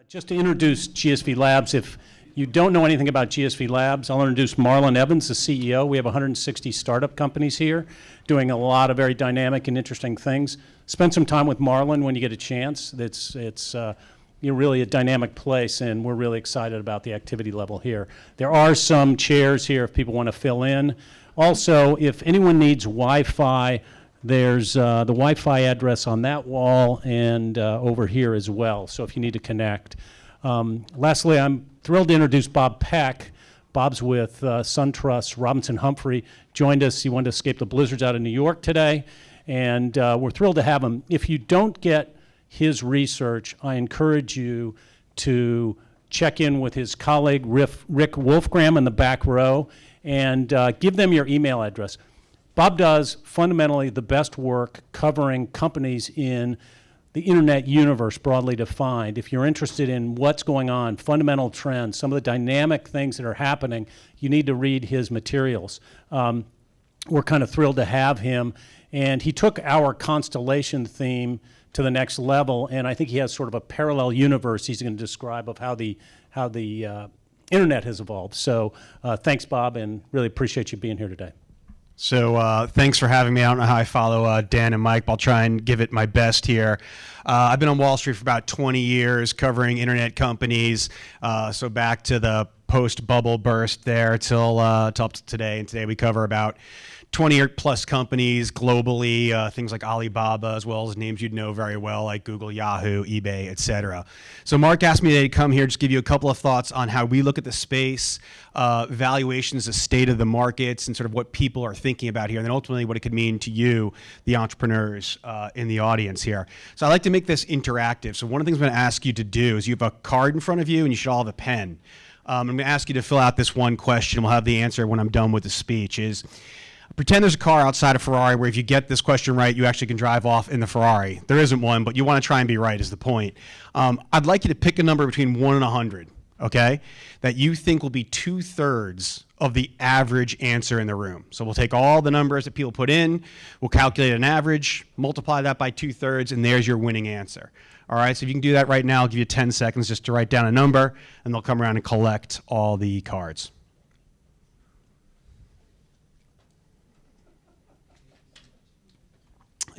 Just to introduce GSV Labs, if you don't know anything about GSV Labs, I'll introduce Marlon Evans, the CEO. We have 160 startup companies here doing a lot of very dynamic and interesting things. Spend some time with Marlon when you get a chance. It's really a dynamic place, and we're really excited about the activity level here. There are some chairs here if people want to fill in. Also, if anyone needs Wi-Fi, there's the Wi-Fi address on that wall and over here as well, so if you need to connect. Lastly, I'm thrilled to introduce Bob Peck. Bob's with SunTrust. Robinson Humphrey joined us. He wanted to escape the blizzards out of New York today, and we're thrilled to have him. If you don't get his research, I encourage you to check in with his colleague, Rick Wolfgram, in the back row, and give them your email address. Bob does fundamentally the best work covering companies in the internet universe broadly defined. If you're interested in what's going on, fundamental trends, some of the dynamic things that are happening, you need to read his materials. We're kind of thrilled to have him. And he took our Constellation theme to the next level, and I think he has sort of a parallel universe he's going to describe of how the internet has evolved. So thanks, Bob, and really appreciate you being here today. So thanks for having me. I don't know how I follow Dan and Mike, but I'll try and give it my best here. I've been on Wall Street for about 20 years covering internet companies, so back to the post-bubble burst there till up to today. And today we cover about 20 plus companies globally, things like Alibaba, as well as names you'd know very well, like Google, Yahoo, eBay, et cetera. So Mark asked me to come here, just give you a couple of thoughts on how we look at the space, valuations, the state of the markets, and sort of what people are thinking about here, and then ultimately what it could mean to you, the entrepreneurs in the audience here. So I like to make this interactive. So one of the things I'm going to ask you to do is you have a card in front of you, and you should all have a pen. I'm going to ask you to fill out this one question. We'll have the answer when I'm done with the speech. Pretend there's a car outside a Ferrari where if you get this question right, you actually can drive off in the Ferrari. There isn't one, but you want to try and be right is the point. I'd like you to pick a number between 1 and 100, okay, that you think will be 2/3 of the average answer in the room. So we'll take all the numbers that people put in, we'll calculate an average, multiply that by 2/3, and there's your winning answer. All right, so if you can do that right now, I'll give you 10 seconds just to write down a number, and they'll come around and collect all the cards.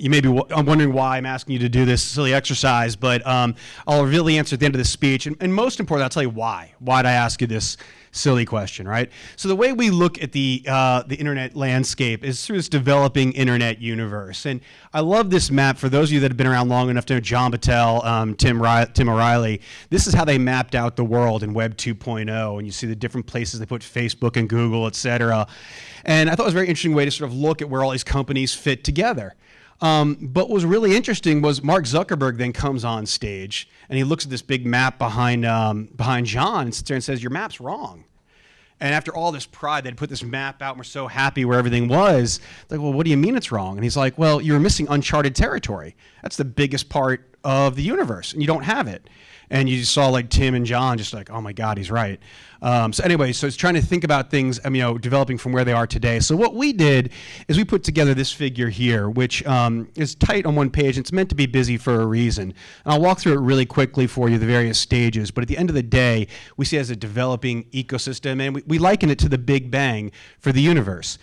You may be wondering why I'm asking you to do this silly exercise, but I'll reveal the answer at the end of the speech. And most importantly, I'll tell you why. Why'd I ask you this silly question, right? So the way we look at the internet landscape is through this developing internet universe. And I love this map. For those of you that have been around long enough to know John Battelle, Tim O'Reilly, this is how they mapped out the world in Web 2.0. And you see the different places they put Facebook and Google, et cetera. And I thought it was a very interesting way to sort of look at where all these companies fit together. But what was really interesting was Mark Zuckerberg then comes on stage and he looks at this big map behind John and sits there and says, "Your map's wrong." And after all this pride, they'd put this map out and we're so happy where everything was. Like, well, what do you mean it's wrong? And he's like, well, you're missing uncharted territory. That's the biggest part of the universe, and you don't have it. And you saw like Tim and John just like, oh my God, he's right. So anyway, so it's trying to think about things, developing from where they are today. So what we did is we put together this figure here, which is tight on one page. It's meant to be busy for a reason. And I'll walk through it really quickly for you, the various stages. But at the end of the day, we see it as a developing ecosystem, and we liken it to the Big Bang for the universe.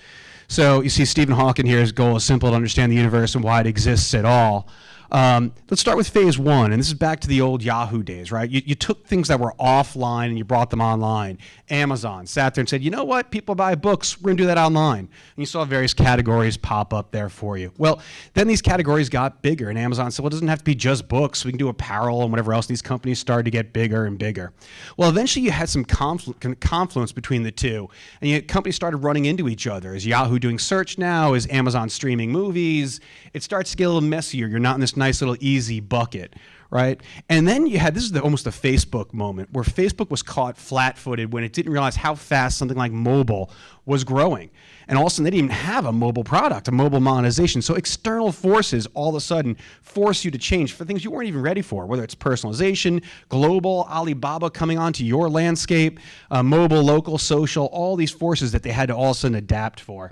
So you see Stephen Hawking here, his goal is simple: to understand the universe and why it exists at all. Let's start with phase one, and this is back to the old Yahoo days, right? You took things that were offline and you brought them online. Amazon sat there and said, you know what, people buy books, we're gonna do that online. And you saw various categories pop up there for you. Well, then these categories got bigger, and Amazon said, well, it doesn't have to be just books, we can do apparel and whatever else. These companies started to get bigger and bigger. Well, eventually you had some confluence between the two, and companies started running into each other. Is Yahoo doing search now? Is Amazon streaming movies? It starts to get a little messier. You're not in this nice little easy bucket, right? And then you had, this is almost a Facebook moment, where Facebook was caught flat-footed when it didn't realize how fast something like mobile was growing. And all of a sudden, they didn't even have a mobile product, a mobile monetization. So external forces all of a sudden force you to change for things you weren't even ready for, whether it's personalization, global, Alibaba coming onto your landscape, mobile, local, social, all these forces that they had to all of a sudden adapt for.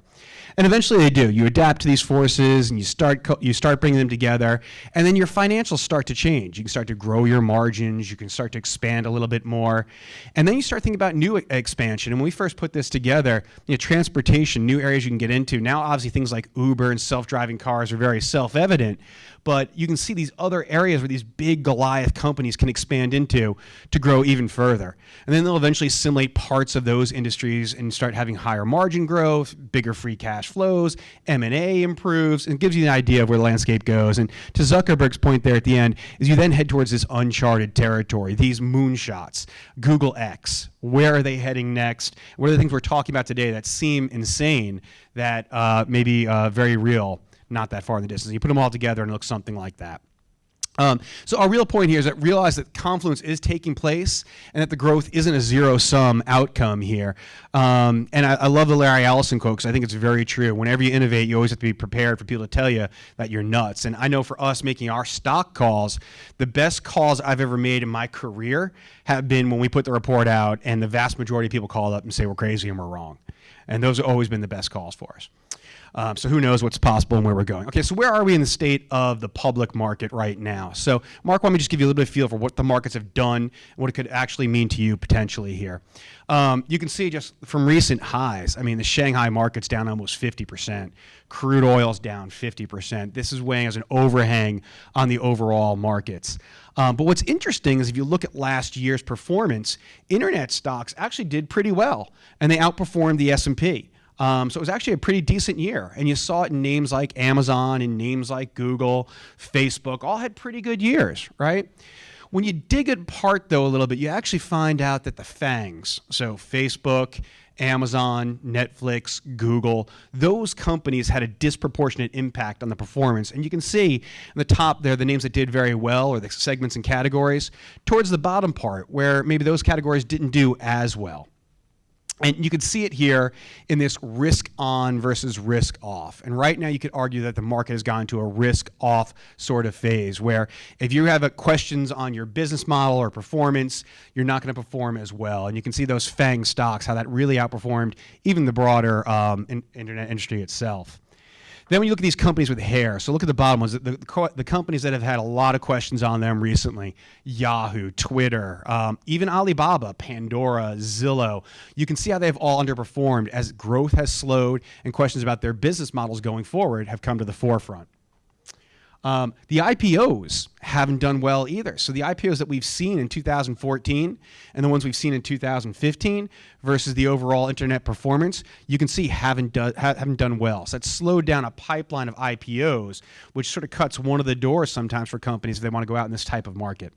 And eventually they do. You adapt to these forces and you start bringing them together, and then your financials start to change. You can start to grow your margins. You can start to expand a little bit more. And then you start thinking about new expansion. And when we first put this together, transportation, new areas you can get into. Now, obviously, things like Uber and self-driving cars are very self-evident, but you can see these other areas where these big Goliath companies can expand into to grow even further. And then they'll eventually assimilate parts of those industries and start having higher margin growth, bigger free cash flows, M&A improves, and gives you an idea of where the landscape goes. And to Zuckerberg's point there at the end is you then head towards this uncharted territory, these moonshots. Google X, where are they heading next? What are the things we're talking about today that seem insane that may be very real, not that far in the distance? You put them all together and it looks something like that. So our real point here is that realize that confluence is taking place and that the growth isn't a zero-sum outcome here. And I love the Larry Ellison quote because I think it's very true. Whenever you innovate, you always have to be prepared for people to tell you that you're nuts. And I know for us making our stock calls, the best calls I've ever made in my career have been when we put the report out and the vast majority of people call up and say we're crazy and we're wrong. And those have always been the best calls for us. So who knows what's possible and where we're going. Okay, so where are we in the state of the public market right now? So Mark, why don't we just give you a little bit of feel for what the markets have done and what it could actually mean to you potentially here. You can see just from recent highs, I mean, the Shanghai market's down almost 50%. Crude oil's down 50%. This is weighing as an overhang on the overall markets. But what's interesting is if you look at last year's performance, internet stocks actually did pretty well, and they outperformed the S&P. So it was actually a pretty decent year. And you saw it in names like Amazon and names like Google, Facebook, all had pretty good years, right? When you dig it apart, though, a little bit, you actually find out that the FANGs, so Facebook, Amazon, Netflix, Google, those companies had a disproportionate impact on the performance. And you can see in the top there, the names that did very well or the segments and categories, towards the bottom part where maybe those categories didn't do as well. And you can see it here in this risk on versus risk off. And right now you could argue that the market has gone to a risk off sort of phase where if you have questions on your business model or performance, you're not going to perform as well. And you can see those FANG stocks, how that really outperformed even the broader internet industry itself. Then when you look at these companies with hair, so look at the bottom ones, the companies that have had a lot of questions on them recently, Yahoo, Twitter, even Alibaba, Pandora, Zillow, you can see how they've all underperformed as growth has slowed and questions about their business models going forward have come to the forefront. The IPOs haven't done well either. So the IPOs that we've seen in 2014 and the ones we've seen in 2015 versus the overall internet performance, you can see haven't done well. So that's slowed down a pipeline of IPOs, which sort of cuts one of the doors sometimes for companies if they want to go out in this type of market.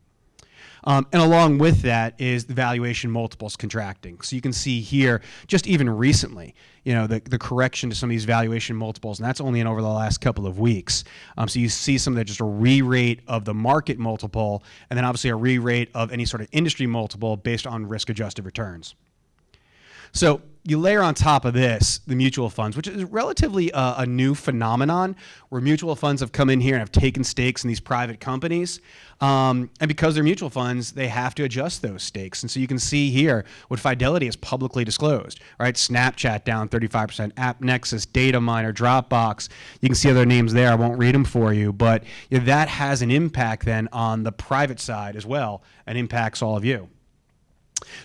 And along with that is the valuation multiples contracting. So you can see here, just even recently, the correction to some of these valuation multiples, and that's only in over the last couple of weeks. So you see some of that just a re-rate of the market multiple, and then obviously a re-rate of any sort of industry multiple based on risk-adjusted returns. So you layer on top of this the mutual funds, which is relatively a new phenomenon where mutual funds have come in here and have taken stakes in these private companies. And because they're mutual funds, they have to adjust those stakes. And so you can see here what Fidelity has publicly disclosed, right? Snapchat down 35%, AppNexus, DataMiner, Dropbox. You can see other names there. I won't read them for you, but that has an impact then on the private side as well and impacts all of you.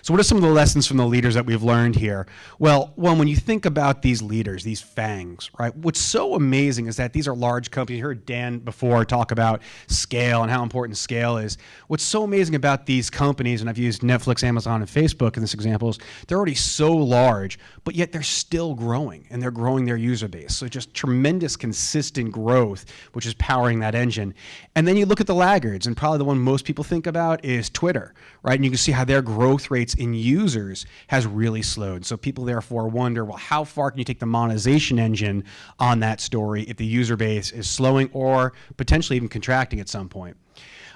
So what are some of the lessons from the leaders that we've learned here? Well, one, when you think about these leaders, these FANGs, right, what's so amazing is that these are large companies. You heard Dan before talk about scale and how important scale is. What's so amazing about these companies, and I've used Netflix, Amazon, and Facebook in this example, is they're already so large, but yet they're still growing, and they're growing their user base. So just tremendous consistent growth, which is powering that engine. And then you look at the laggards, and probably the one most people think about is Twitter, right? And you can see how their growth rates in users has really slowed. So people therefore wonder, well, how far can you take the monetization engine on that story if the user base is slowing or potentially even contracting at some point?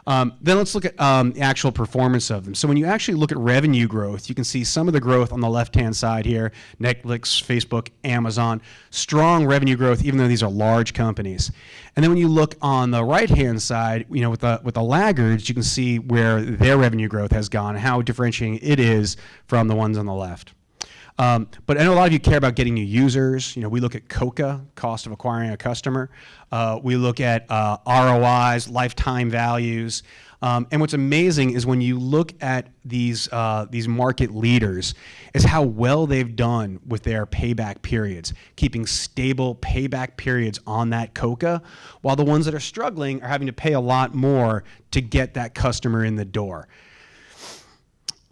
Then let's look at the actual performance of them. So when you actually look at revenue growth, you can see some of the growth on the left-hand side here, Netflix, Facebook, Amazon, strong revenue growth, even though these are large companies. And then when you look on the right-hand side, with the laggards, you can see where their revenue growth has gone, and how differentiating it is from the ones on the left. But I know a lot of you care about getting new users. We look at COCA, cost of acquiring a customer. We look at ROIs, lifetime values. And what's amazing is when you look at these market leaders, is how well they've done with their payback periods, keeping stable payback periods on that COCA, while the ones that are struggling are having to pay a lot more to get that customer in the door.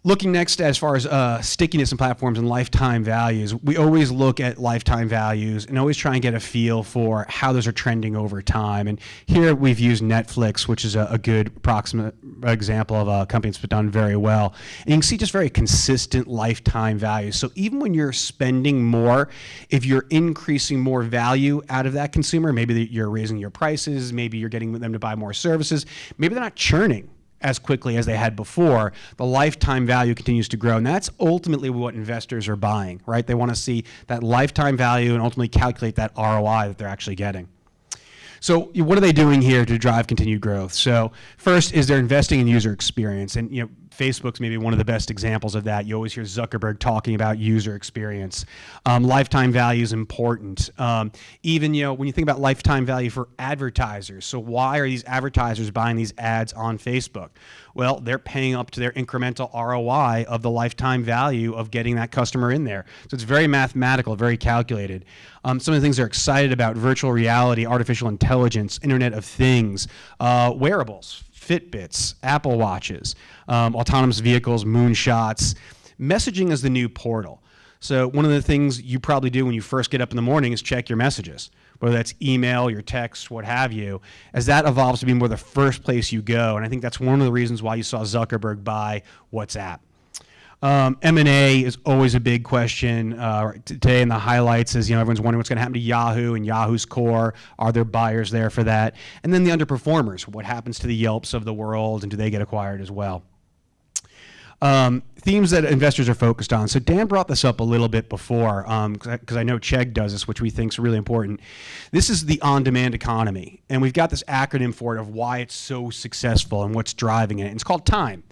Looking next as far as stickiness in platforms and lifetime values, we always look at lifetime values and always try and get a feel for how those are trending over time. And here we've used Netflix, which is a good approximate example of a company that's done very well. And you can see just very consistent lifetime values. So even when you're spending more, if you're increasing more value out of that consumer, maybe you're raising your prices, maybe you're getting them to buy more services, maybe they're not churning as quickly as they had before, the lifetime value continues to grow. And that's ultimately what investors are buying, right? They want to see that lifetime value and ultimately calculate that ROI that they're actually getting. So what are they doing here to drive continued growth? So first is they're investing in user experience. And Facebook's maybe one of the best examples of that. You always hear Zuckerberg talking about user experience. Lifetime value is important. Even when you think about lifetime value for advertisers, so why are these advertisers buying these ads on Facebook? Well, they're paying up to their incremental ROI of the lifetime value of getting that customer in there. So it's very mathematical, very calculated. Some of the things they're excited about: virtual reality, artificial intelligence, Internet of Things, wearables, Fitbits, Apple Watches, autonomous vehicles, moonshots. Messaging is the new portal. So one of the things you probably do when you first get up in the morning is check your messages, whether that's email, your text, what have you, as that evolves to be more the first place you go. And I think that's one of the reasons why you saw Zuckerberg buy WhatsApp. M&A is always a big question. Today in the highlights is, everyone's wondering what's going to happen to Yahoo and Yahoo's core. Are there buyers there for that? And then the underperformers. What happens to the Yelps of the world, and do they get acquired as well? Themes that investors are focused on. So Dan brought this up a little bit before, because I know Chegg does this, which we think is really important. This is the on-demand economy, and we've got this acronym for it of why it's so successful and what's driving it. And it's called time.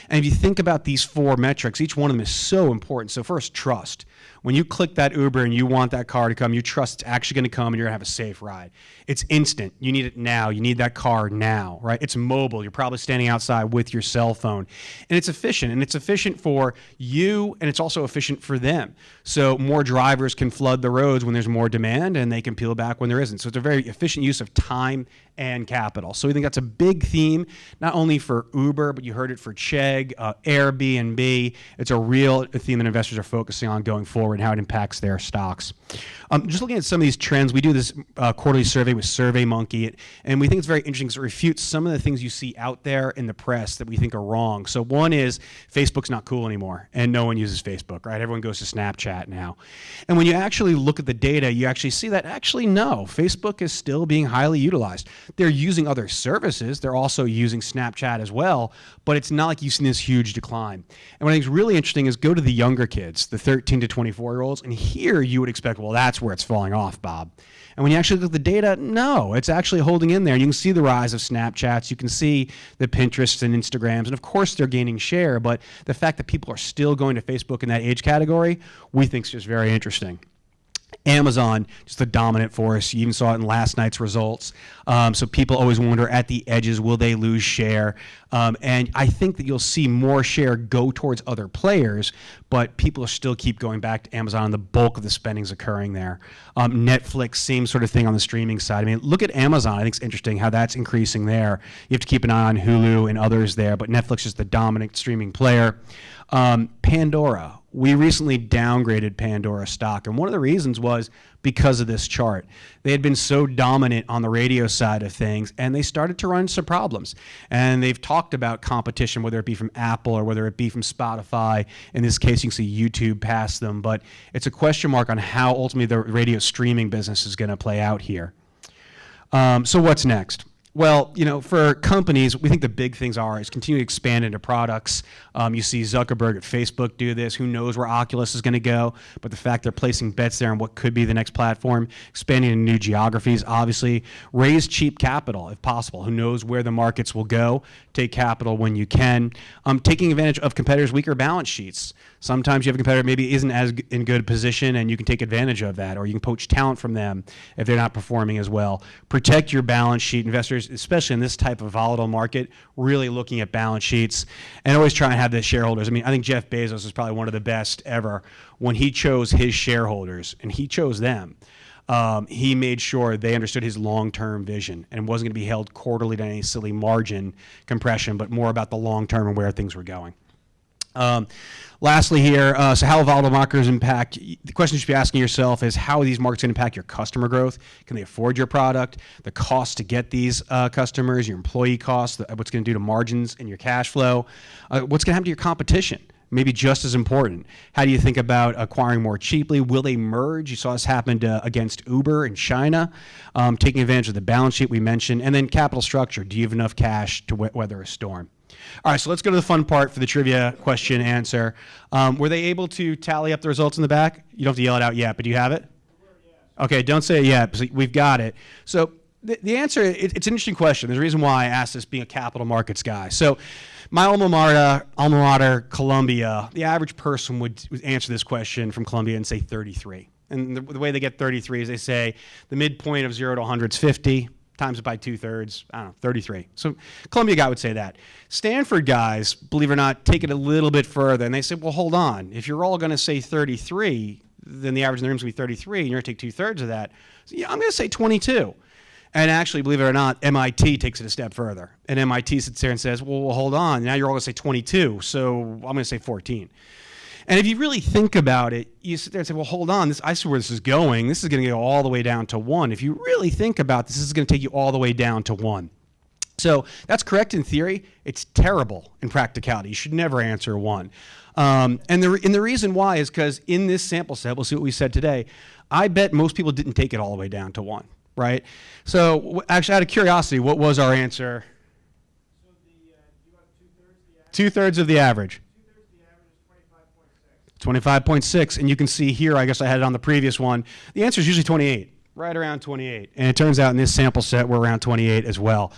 And if you think about these four metrics, each one of them is so important. So first, trust. When you click that Uber and you want that car to come, you trust it's actually going to come and you're going to have a safe ride. It's instant. You need it now. You need that car now, right? It's mobile. You're probably standing outside with your cell phone. And it's efficient. And it's efficient for you, and it's also efficient for them. So more drivers can flood the roads when there's more demand, and they can peel back when there isn't. So it's a very efficient use of time and capital. So we think that's a big theme, not only for Uber, but you heard it for Chegg, Airbnb. It's a real theme that investors are focusing on going forward and how it impacts their stocks. Just looking at some of these trends, we do this quarterly survey with SurveyMonkey, and we think it's very interesting because it refutes some of the things you see out there in the press that we think are wrong. So one is Facebook's not cool anymore, and no one uses Facebook, right? Everyone goes to Snapchat now. And when you actually look at the data, you actually see that actually no, Facebook is still being highly utilized. They're using other services. They're also using Snapchat as well, but it's not like you've seen this huge decline. And what I think is really interesting is go to the younger kids, the 13 to 24-year-olds, and here you would expect, well, that's where it's falling off, Bob. And when you actually look at the data, no, it's actually holding in there. You can see the rise of Snapchats. You can see the Pinterests and Instagrams. And of course, they're gaining share. But the fact that people are still going to Facebook in that age category, we think is just very interesting. Amazon, just the dominant force. You even saw it in last night's results. So people always wonder at the edges, will they lose share? And I think that you'll see more share go towards other players, but people still keep going back to Amazon, and the bulk of the spending is occurring there. Netflix, same sort of thing on the streaming side. I mean, look at Amazon. I think it's interesting how that's increasing there. You have to keep an eye on Hulu and others there, but Netflix is the dominant streaming player. Pandora. We recently downgraded Pandora stock, and one of the reasons was because of this chart. They had been so dominant on the radio side of things, and they started to run into some problems. And they've talked about competition, whether it be from Apple or whether it be from Spotify. In this case, you can see YouTube pass them, but it's a question mark on how ultimately the radio streaming business is going to play out here. So what's next? Well, for companies, we think the big things is continue to expand into products. You see Zuckerberg at Facebook do this. Who knows where Oculus is going to go? But the fact they're placing bets there on what could be the next platform, expanding into new geographies, obviously, raise cheap capital if possible. Who knows where the markets will go? Take capital when you can. Taking advantage of competitors' weaker balance sheets. Sometimes you have a competitor maybe isn't as in good position, and you can take advantage of that, or you can poach talent from them if they're not performing as well. Protect your balance sheet. Investors, especially in this type of volatile market, really looking at balance sheets and always try and have the shareholders. I think Jeff Bezos is probably one of the best ever. When he chose his shareholders, and he chose them, he made sure they understood his long-term vision and wasn't going to be held quarterly to any silly margin compression, but more about the long term and where things were going. Lastly here, so how volatile markets impact, the question you should be asking yourself is how are these markets going to impact your customer growth? Can they afford your product? The cost to get these customers, your employee costs, what's going to do to margins and your cash flow? What's going to happen to your competition? Maybe just as important. How do you think about acquiring more cheaply? Will they merge? You saw this happen against Uber in China, taking advantage of the balance sheet we mentioned, and then capital structure. Do you have enough cash to weather a storm? All right, so let's go to the fun part for the trivia question answer. Were they able to tally up the results in the back? You don't have to yell it out yet, but do you have it? Okay, don't say it yet, because we've got it. So the answer, it's an interesting question. There's a reason why I asked this being a capital markets guy. So my alma mater, Columbia, the average person would answer this question from Columbia and say 33. And the way they get 33 is they say the midpoint of 0 to 100 is 50. Times it by 2/3, I don't know, 33. So Columbia guy would say that. Stanford guys, believe it or not, take it a little bit further, and they say, well, hold on. If you're all going to say 33, then the average in the room is going to be 33, and you're going to take 2/3 of that. So yeah, I'm going to say 22. And actually, believe it or not, MIT takes it a step further. And MIT sits there and says, well, hold on. Now you're all going to say 22, so I'm going to say 14. And if you really think about it, you sit there and say, well, hold on, I see where this is going. This is going to go all the way down to 1. If you really think about this is going to take you all the way down to 1. So that's correct in theory. It's terrible in practicality. You should never answer 1. And the reason why is because in this sample set, we'll see what we said today, I bet most people didn't take it all the way down to 1, right? So actually, out of curiosity, what was our answer? So you want 2/3 the average? 2/3 of the average. 2/3 the average is 25.6. 25.6, and you can see here, I guess I had it on the previous one, the answer is usually 28, right around 28. And it turns out in this sample set, we're around 28 as well.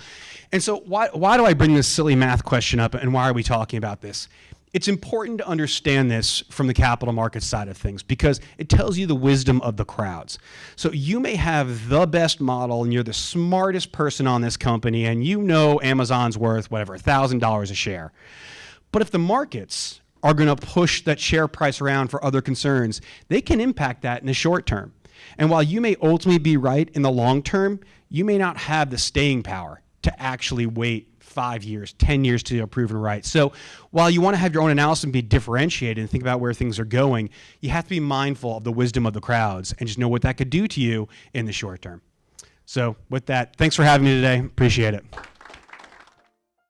And so why do I bring this silly math question up, and why are we talking about this? It's important to understand this from the capital markets side of things because it tells you the wisdom of the crowds. So you may have the best model and you're the smartest person on this company and you know Amazon's worth, whatever, $1,000 a share. But if the markets are going to push that share price around for other concerns, they can impact that in the short term. And while you may ultimately be right in the long term, you may not have the staying power to actually wait 5 years, 10 years to be proven right. So while you want to have your own analysis and be differentiated and think about where things are going, you have to be mindful of the wisdom of the crowds and just know what that could do to you in the short term. So with that, thanks for having me today. Appreciate it.